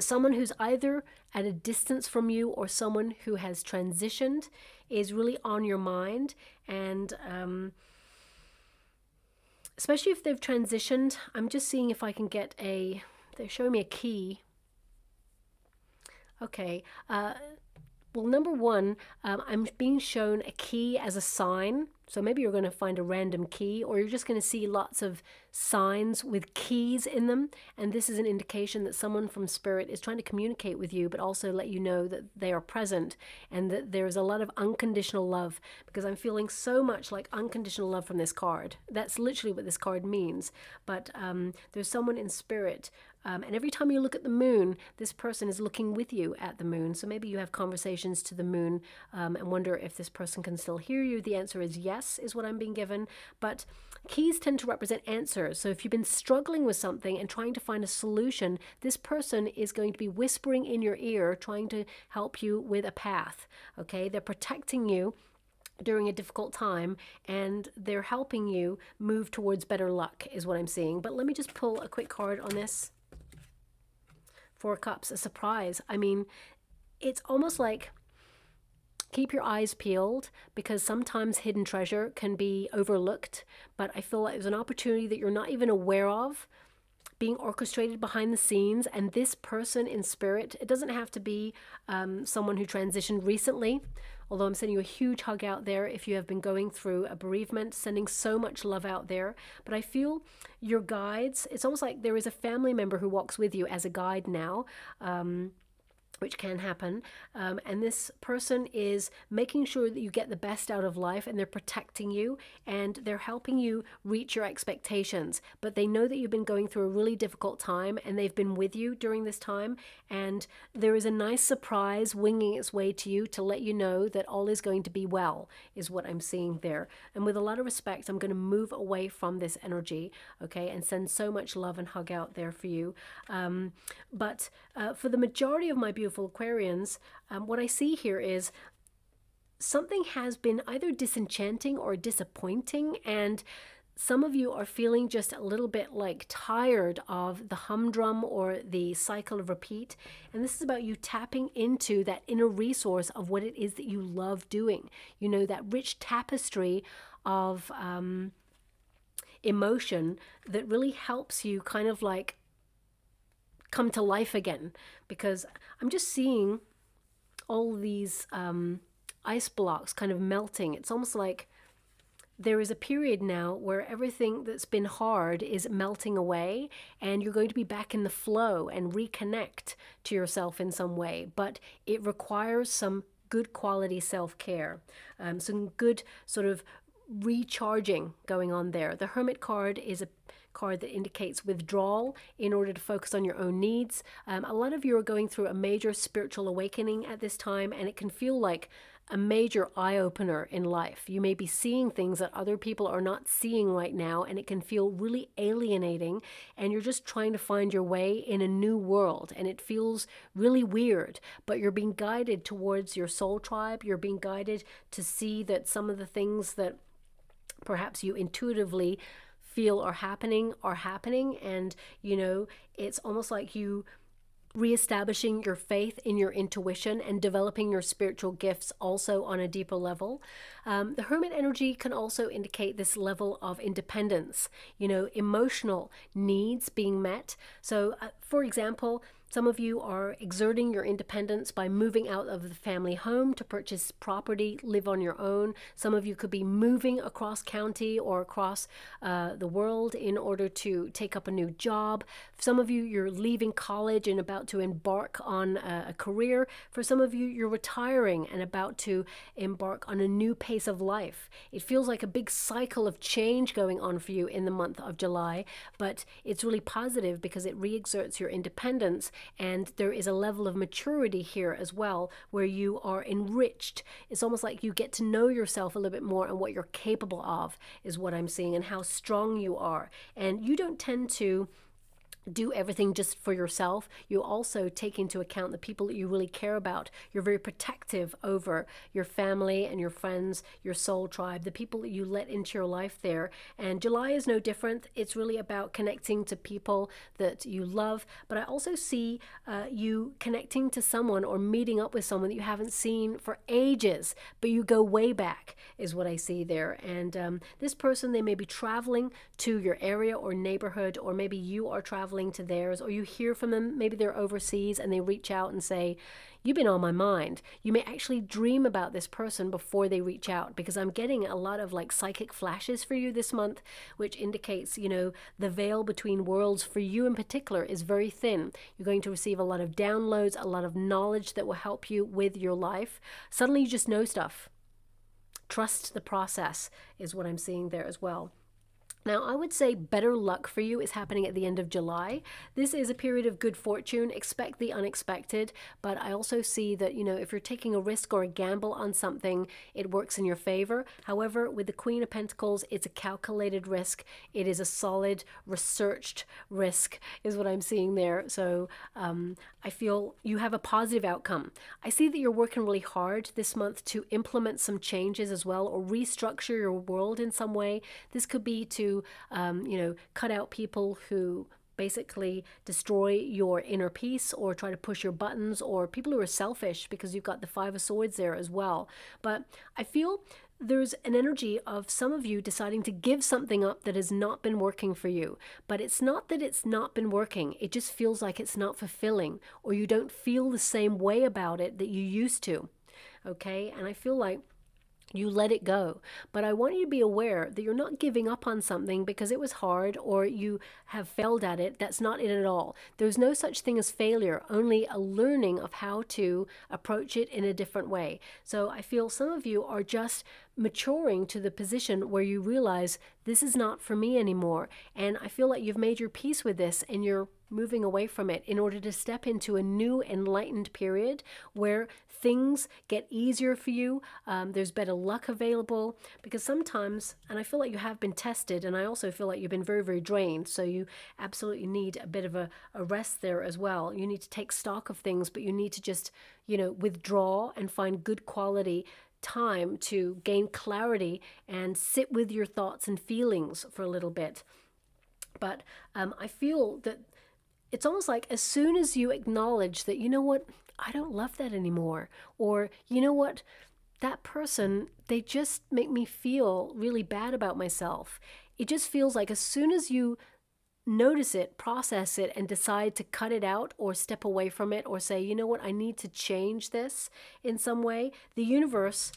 someone who's either at a distance from you or someone who has transitioned is really on your mind. And especially if they've transitioned, I'm just seeing if I can get a, they're showing me a key. Okay, well, number one, I'm being shown a key as a sign. So maybe you're going to find a random key, or you're just going to see lots of signs with keys in them. And this is an indication that someone from spirit is trying to communicate with you, but also let you know that they are present and that there's a lot of unconditional love, because I'm feeling so much like unconditional love from this card. That's literally what this card means. But there's someone in spirit. And every time you look at the moon, this person is looking with you at the moon. So maybe you have conversations to the moon and wonder if this person can still hear you. The answer is yes, is what I'm being given. But keys tend to represent answers. So if you've been struggling with something and trying to find a solution, this person is going to be whispering in your ear, trying to help you with a path. Okay, they're protecting you during a difficult time, and they're helping you move towards better luck, is what I'm seeing. But let me just pull a quick card on this. Four of Cups, a surprise. I mean, it's almost like keep your eyes peeled, because sometimes hidden treasure can be overlooked, but I feel like there's an opportunity that you're not even aware of being orchestrated behind the scenes. And this person in spirit, it doesn't have to be someone who transitioned recently, although I'm sending you a huge hug out there if you have been going through a bereavement, sending so much love out there. But I feel your guides, it's almost like there is a family member who walks with you as a guide now, which can happen. And this person is making sure that you get the best out of life, and they're protecting you and they're helping you reach your expectations. But they know that you've been going through a really difficult time, and they've been with you during this time. And there is a nice surprise winging its way to you to let you know that all is going to be well, is what I'm seeing there. And with a lot of respect, I'm going to move away from this energy, okay, and send so much love and hug out there for you. But for the majority of my beautiful Aquarians, what I see here is something has been either disenchanting or disappointing, and some of you are feeling just a little bit like tired of the humdrum or the cycle of repeat. And this is about you tapping into that inner resource of what it is that you love doing. You know, that rich tapestry of emotion that really helps you kind of like come to life again. Because I'm just seeing all these ice blocks kind of melting. It's almost like there is a period now where everything that's been hard is melting away, and you're going to be back in the flow and reconnect to yourself in some way. But it requires some good quality self-care, some good sort of recharging going on there. The Hermit card is a card that indicates withdrawal in order to focus on your own needs. A lot of you are going through a major spiritual awakening at this time, and it can feel like a major eye-opener in life. You may be seeing things that other people are not seeing right now, and it can feel really alienating, and you're just trying to find your way in a new world, and it feels really weird, but you're being guided towards your soul tribe. You're being guided to see that some of the things that perhaps you intuitively feel are happening, and you know, it's almost like you reestablishing your faith in your intuition and developing your spiritual gifts also on a deeper level. The Hermit energy can also indicate this level of independence, you know, emotional needs being met. So for example, some of you are exerting your independence by moving out of the family home to purchase property, live on your own. Some of you could be moving across county or across the world in order to take up a new job. Some of you, you're leaving college and about to embark on a career. For some of you, you're retiring and about to embark on a new pace of life. It feels like a big cycle of change going on for you in the month of July, but it's really positive because it re-exerts your independence. And there is a level of maturity here as well, where you are enriched. It's almost like you get to know yourself a little bit more and what you're capable of is what I'm seeing, and how strong you are. And you don't tend to do everything just for yourself. You also take into account the people that you really care about. You're very protective over your family and your friends, your soul tribe, the people that you let into your life there. And July is no different. It's really about connecting to people that you love. But I also see you connecting to someone or meeting up with someone that you haven't seen for ages, but you go way back is what I see there. And this person, they may be traveling to your area or neighborhood, or maybe you are traveling to theirs, or you hear from them, maybe they're overseas and they reach out and say, you've been on my mind. You may actually dream about this person before they reach out, because I'm getting a lot of like psychic flashes for you this month, which indicates, you know, the veil between worlds for you in particular is very thin. You're going to receive a lot of downloads, a lot of knowledge that will help you with your life. Suddenly you just know stuff. Trust the process is what I'm seeing there as well. Now, I would say better luck for you is happening at the end of July. This is a period of good fortune. Expect the unexpected, but I also see that, you know, if you're taking a risk or a gamble on something, it works in your favor. However, with the Queen of Pentacles, it's a calculated risk. It is a solid, researched risk is what I'm seeing there. So I feel you have a positive outcome. I see that you're working really hard this month to implement some changes as well, or restructure your world in some way. This could be to you know, cut out people who basically destroy your inner peace or try to push your buttons, or people who are selfish, because you've got the Five of Swords there as well. But I feel there's an energy of some of you deciding to give something up that has not been working for you. But it's not that it's not been working. It just feels like it's not fulfilling, or you don't feel the same way about it that you used to. Okay? And I feel like you let it go. But I want you to be aware that you're not giving up on something because it was hard or you have failed at it. That's not it at all. There's no such thing as failure, only a learning of how to approach it in a different way. So I feel some of you are just maturing to the position where you realize this is not for me anymore. And I feel like you've made your peace with this and you're moving away from it in order to step into a new enlightened period where things get easier for you. There's better luck available, because sometimes, and I feel like you have been tested, and I also feel like you've been very, very drained. So you absolutely need a bit of a rest there as well. You need to take stock of things, but you need to just, you know, withdraw and find good quality time to gain clarity and sit with your thoughts and feelings for a little bit. But I feel that it's almost like as soon as you acknowledge that, you know what, I don't love that anymore, or you know what, that person, they just make me feel really bad about myself. It just feels like as soon as you notice it, process it, and decide to cut it out or step away from it or say, you know what, I need to change this in some way, the universe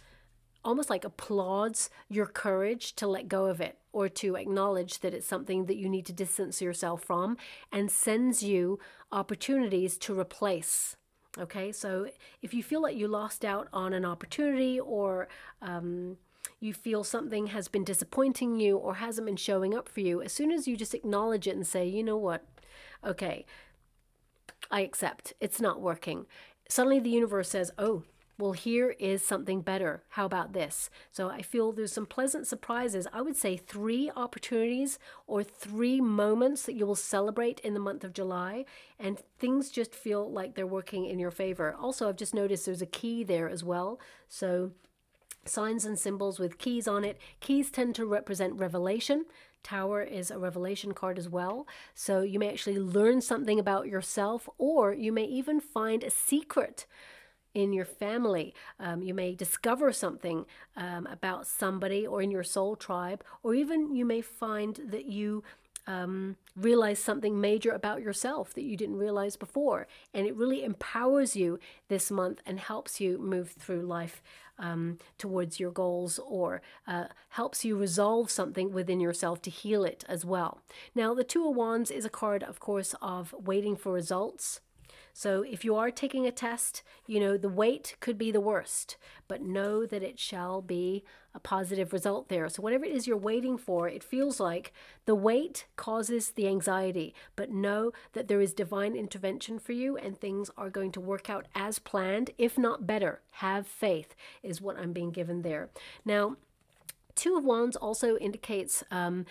almost like applauds your courage to let go of it or to acknowledge that it's something that you need to distance yourself from, and sends you opportunities to replace. Okay, so if you feel like you lost out on an opportunity, or you feel something has been disappointing you or hasn't been showing up for you, as soon as you just acknowledge it and say, you know what, okay, I accept, it's not working. Suddenly the universe says, oh, well, here is something better. How about this? So I feel there's some pleasant surprises. I would say 3 opportunities or 3 moments that you will celebrate in the month of July, and things just feel like they're working in your favor. Also, I've just noticed there's a key there as well. So signs and symbols with keys on it. Keys tend to represent revelation. Tower is a revelation card as well. So you may actually learn something about yourself, or you may even find a secret in your family. You may discover something about somebody or in your soul tribe, or even you may find that you realize something major about yourself that you didn't realize before. And it really empowers you this month and helps you move through life towards your goals, or helps you resolve something within yourself to heal it as well. Now, the Two of Wands is a card, of course, of waiting for results. So if you are taking a test, you know, the wait could be the worst, but know that it shall be a positive result there. So whatever it is you're waiting for, it feels like the wait causes the anxiety, but know that there is divine intervention for you and things are going to work out as planned, if not better. Have faith is what I'm being given there. Now, Two of Wands also indicates an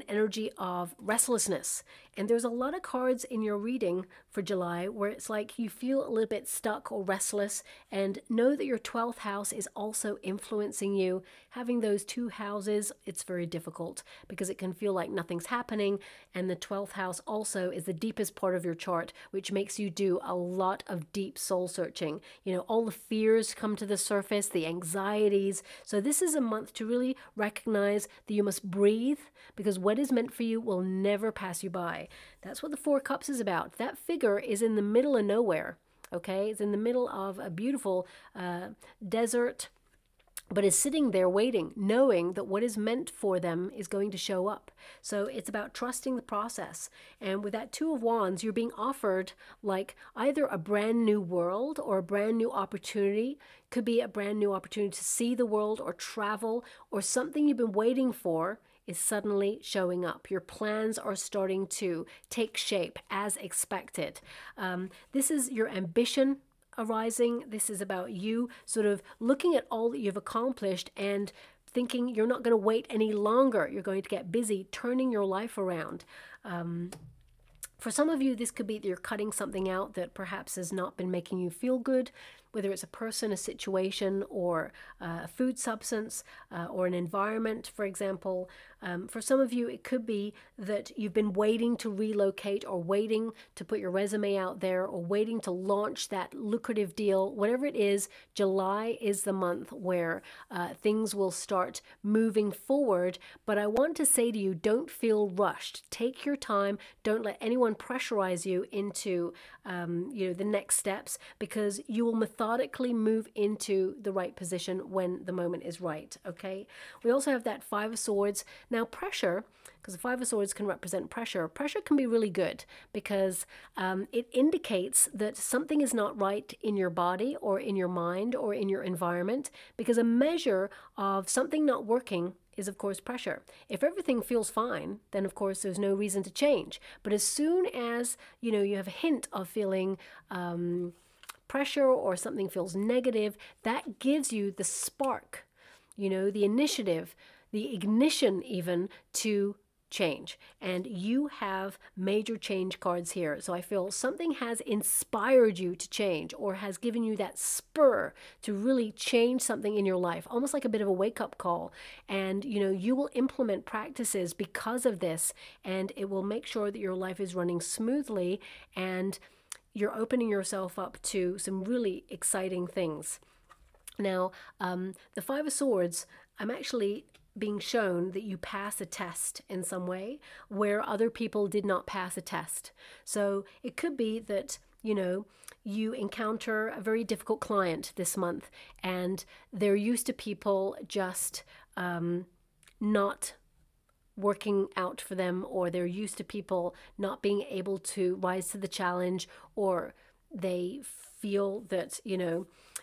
energy of restlessness. And there's a lot of cards in your reading for July where it's like you feel a little bit stuck or restless, and know that your 12th house is also influencing you. Having those 2 houses, it's very difficult because it can feel like nothing's happening. And the 12th house also is the deepest part of your chart, which makes you do a lot of deep soul searching. You know, all the fears come to the surface, the anxieties. So this is a month to really recognize that you must breathe, because what is meant for you will never pass you by. That's what the 4 Cups is about. That figure is in the middle of nowhere, okay? It's in the middle of a beautiful desert, but is sitting there waiting, knowing that what is meant for them is going to show up. So it's about trusting the process. And with that Two of Wands, you're being offered like either a brand new world or a brand new opportunity. Could be a brand new opportunity to see the world or travel, or something you've been waiting for is suddenly showing up. Your plans are starting to take shape as expected. This is your ambition arising. This is about you sort of looking at all that you've accomplished and thinking you're not going to wait any longer. You're going to get busy turning your life around. For some of you, this could be that you're cutting something out that perhaps has not been making you feel good, whether it's a person, a situation, or a food substance, or an environment, for example. For some of you, it could be that you've been waiting to relocate, or waiting to put your resume out there, or waiting to launch that lucrative deal. Whatever it is, July is the month where things will start moving forward. But I want to say to you, don't feel rushed. Take your time. Don't let anyone pressurize you into the next steps, because you will methodically move into the right position when the moment is right. Okay. We also have that Five of Swords. Now, pressure, because the Five of Swords can represent pressure. Pressure can be really good because it indicates that something is not right in your body or in your mind or in your environment, because a measure of something not working is, of course, pressure. If everything feels fine, then of course there's no reason to change. But as soon as you have a hint of feeling pressure, or something feels negative, that gives you the spark, the initiative, the ignition even to change, and you have major change cards here. So I feel something has inspired you to change, or has given you that spur to really change something in your life, almost like a bit of a wake-up call. And you will implement practices because of this, and it will make sure that your life is running smoothly, and you're opening yourself up to some really exciting things. Now, the Five of Swords, I'm actually being shown that you pass a test in some way where other people did not pass a test. So it could be that, you encounter a very difficult client this month, and they're used to people just not working out for them, or they're used to people not being able to rise to the challenge, or they feel that,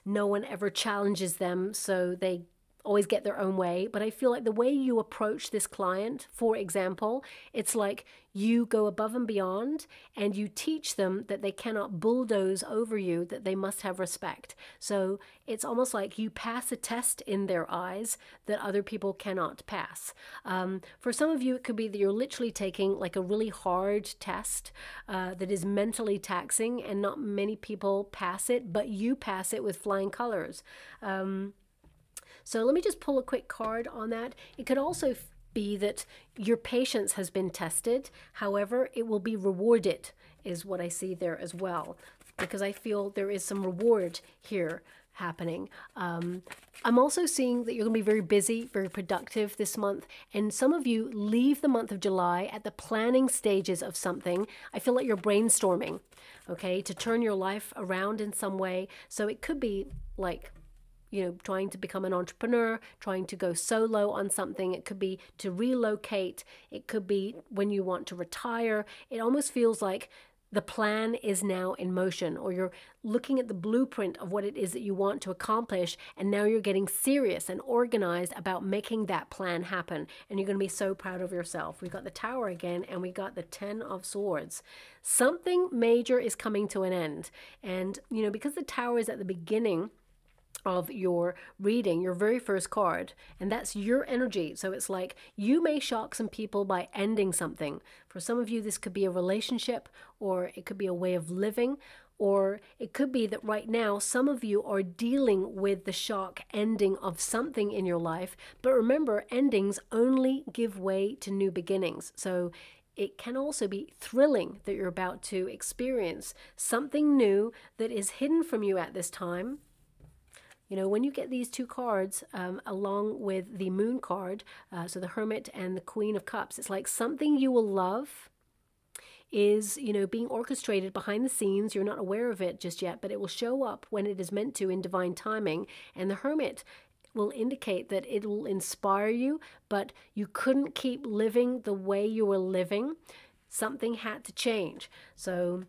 no one ever challenges them, so they always get their own way. But I feel like the way you approach this client, for example, it's like you go above and beyond, and you teach them that they cannot bulldoze over you, that they must have respect. So it's almost like you pass a test in their eyes that other people cannot pass. For some of you, it could be that you're literally taking like a really hard test that is mentally taxing, and not many people pass it, but you pass it with flying colors. So let me just pull a quick card on that. It could also be that your patience has been tested. However, it will be rewarded, is what I see there as well, because I feel there is some reward here happening. I'm also seeing that you're going to be very busy, very productive this month, and some of you leave the month of July at the planning stages of something. I feel like you're brainstorming, okay, to turn your life around in some way. So it could be like, trying to become an entrepreneur, trying to go solo on something. It could be to relocate. It could be when you want to retire. It almost feels like the plan is now in motion, or you're looking at the blueprint of what it is that you want to accomplish, and now you're getting serious and organized about making that plan happen, and you're going to be so proud of yourself. We've got the Tower again, and we got the Ten of Swords. Something major is coming to an end, and because the Tower is at the beginning of your reading, your very first card, and that's your energy. So it's like you may shock some people by ending something. For some of you, this could be a relationship, or it could be a way of living, or it could be that right now some of you are dealing with the shock ending of something in your life. But remember, endings only give way to new beginnings. So it can also be thrilling that you're about to experience something new that is hidden from you at this time. When you get these two cards along with the Moon card, so the Hermit and the Queen of Cups, it's like something you will love is, being orchestrated behind the scenes. You're not aware of it just yet, but it will show up when it is meant to in divine timing. And the Hermit will indicate that it will inspire you, but you couldn't keep living the way you were living. Something had to change. So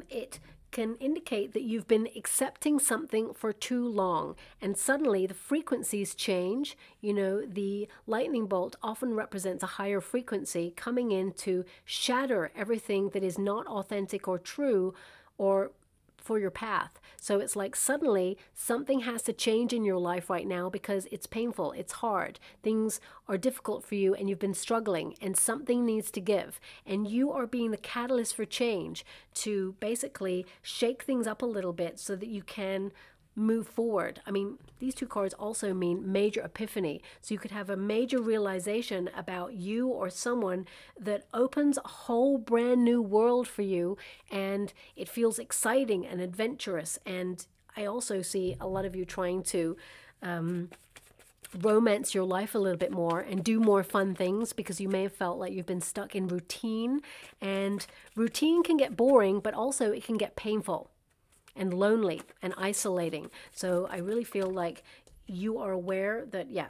it can indicate that you've been accepting something for too long, and suddenly the frequencies change. The lightning bolt often represents a higher frequency coming in to shatter everything that is not authentic or true or for your path. So it's like suddenly something has to change in your life right now because it's painful, it's hard, things are difficult for you, and you've been struggling, and something needs to give. And you are being the catalyst for change to basically shake things up a little bit so that you can move forward. I mean, these two cards also mean major epiphany. So you could have a major realization about you or someone that opens a whole brand new world for you, and it feels exciting and adventurous. And I also see a lot of you trying to romance your life a little bit more and do more fun things, because you may have felt like you've been stuck in routine, and routine can get boring, but also it can get painful and lonely and isolating. So I really feel like you are aware that, yeah,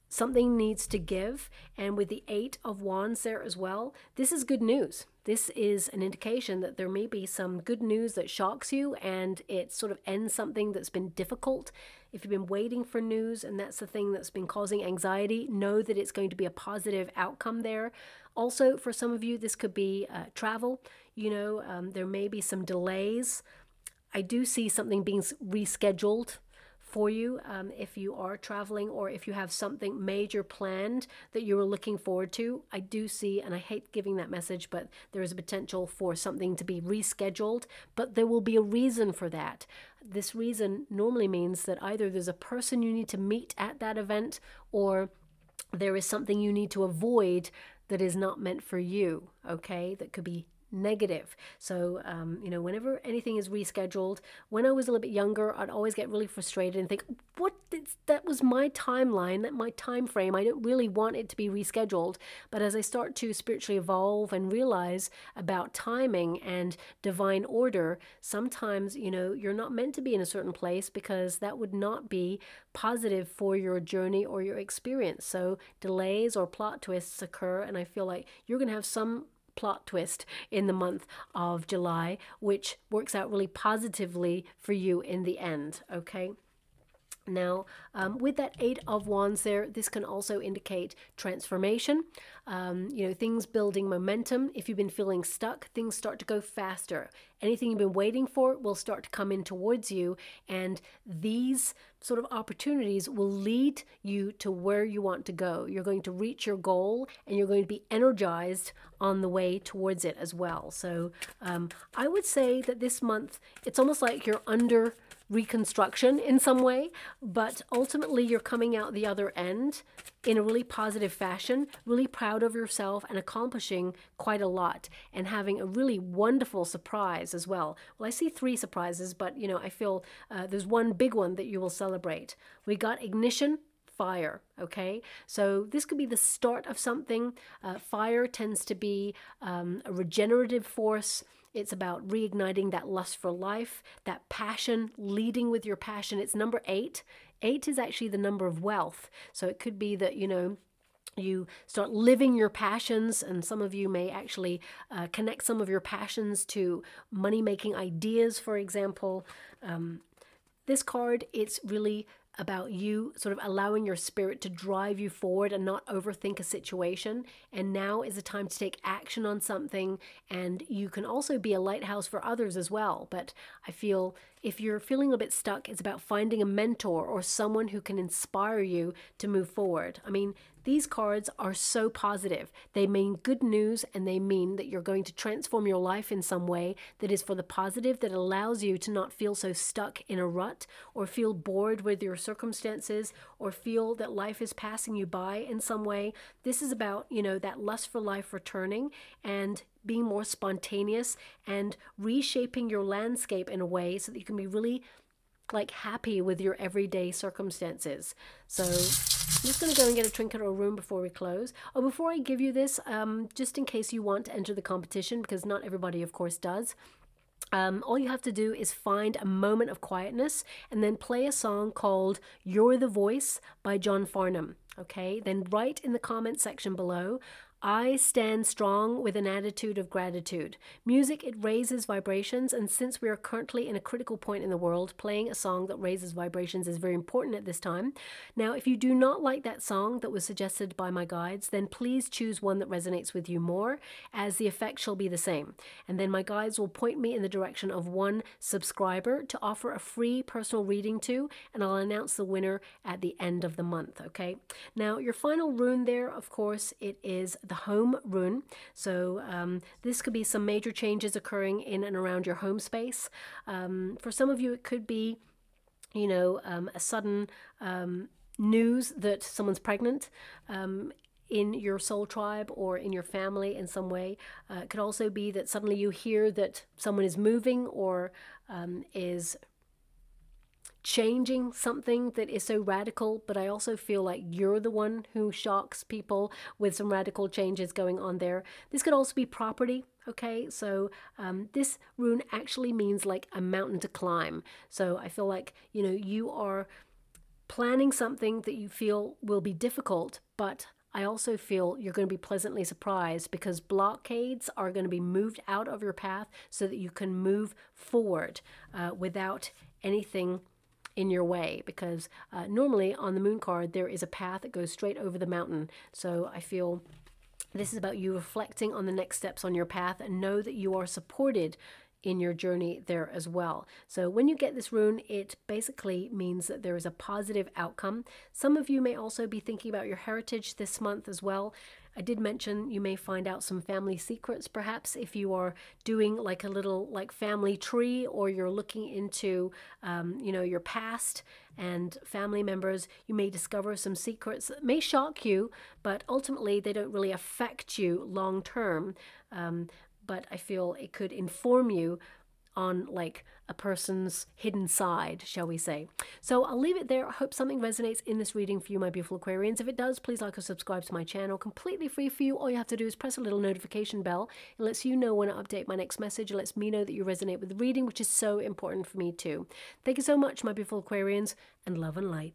something needs to give. And with the Eight of Wands there as well, this is good news. This is an indication that there may be some good news that shocks you, and it sort of ends something that's been difficult. If you've been waiting for news and that's the thing that's been causing anxiety, know that it's going to be a positive outcome there. Also, for some of you, this could be travel. There may be some delays. I do see something being rescheduled for you if you are traveling or if you have something major planned that you were looking forward to. I do see, and I hate giving that message, but there is a potential for something to be rescheduled, but there will be a reason for that. This reason normally means that either there's a person you need to meet at that event, or there is something you need to avoid that is not meant for you, okay? That could be negative. So, you know, whenever anything is rescheduled, when I was a little bit younger, I'd always get really frustrated and think, that was my timeline, that my time frame. I don't really want it to be rescheduled. But as I start to spiritually evolve and realize about timing and divine order, sometimes, you know, you're not meant to be in a certain place because that would not be positive for your journey or your experience. So delays or plot twists occur, and I feel like you're going to have some plot twist in the month of July, which works out really positively for you in the end, okay? Now, with that Eight of Wands there, this can also indicate transformation, you know, things building momentum. If you've been feeling stuck, things start to go faster. Anything you've been waiting for will start to come in towards you, and these sort of opportunities will lead you to where you want to go. You're going to reach your goal, and you're going to be energized on the way towards it as well. So I would say that this month, it's almost like you're under reconstruction in some way, but ultimately you're coming out the other end in a really positive fashion, really proud of yourself and accomplishing quite a lot and having a really wonderful surprise as well. Well, I see 3 surprises, but you know, I feel there's one big one that you will celebrate. We got ignition, fire, okay? So this could be the start of something. Fire tends to be a regenerative force. It's about reigniting that lust for life, that passion, leading with your passion. It's number 8. 8 is actually the number of wealth. So it could be that, you know, you start living your passions, and some of you may actually connect some of your passions to money-making ideas, for example. This card, it's really about you sort of allowing your spirit to drive you forward and not overthink a situation. And now is the time to take action on something. And you can also be a lighthouse for others as well. But I feel if you're feeling a bit stuck, it's about finding a mentor or someone who can inspire you to move forward. I mean, these cards are so positive. They mean good news, and they mean that you're going to transform your life in some way that is for the positive, that allows you to not feel so stuck in a rut or feel bored with your circumstances or feel that life is passing you by in some way. This is about, you know, that lust for life returning and being more spontaneous and reshaping your landscape in a way so that you can be really like happy with your everyday circumstances. So I'm just going to go and get a trinket or a rune before we close. Oh, before I give you this, just in case you want to enter the competition, because not everybody, of course, does. All you have to do is find a moment of quietness and then play a song called You're the Voice by John Farnham. Okay, then write in the comment section below, I stand strong with an attitude of gratitude. Music, it raises vibrations, and since we are currently in a critical point in the world, playing a song that raises vibrations is very important at this time. Now, if you do not like that song that was suggested by my guides, then please choose one that resonates with you more, as the effect shall be the same. And then my guides will point me in the direction of one subscriber to offer a free personal reading to, and I'll announce the winner at the end of the month, okay? Now, your final rune there, of course, it is the home rune. So this could be some major changes occurring in and around your home space. For some of you, it could be, you know, a sudden news that someone's pregnant in your soul tribe or in your family in some way. It could also be that suddenly you hear that someone is moving or is changing something that is so radical, but I also feel like you're the one who shocks people with some radical changes going on there. This could also be property, okay? So this rune actually means like a mountain to climb. So I feel like, you know, you are planning something that you feel will be difficult, but I also feel you're going to be pleasantly surprised because blockades are going to be moved out of your path so that you can move forward without anything in your way, because normally on the moon card there is a path that goes straight over the mountain. So I feel this is about you reflecting on the next steps on your path and know that you are supported in your journey there as well. So when you get this rune, it basically means that there is a positive outcome. Some of you may also be thinking about your heritage this month as well. I did mention you may find out some family secrets, perhaps if you are doing like a little like family tree, or you're looking into, you know, your past and family members. You may discover some secrets that may shock you, but ultimately they don't really affect you long term. But I feel it could inform you on like a person's hidden side, shall we say. So I'll leave it there. I hope something resonates in this reading for you, my beautiful Aquarians. If it does, please like or subscribe to my channel. Completely free for you. All you have to do is press a little notification bell. It lets you know when I update my next message. It lets me know that you resonate with the reading, which is so important for me too. Thank you so much, my beautiful Aquarians, and love and light.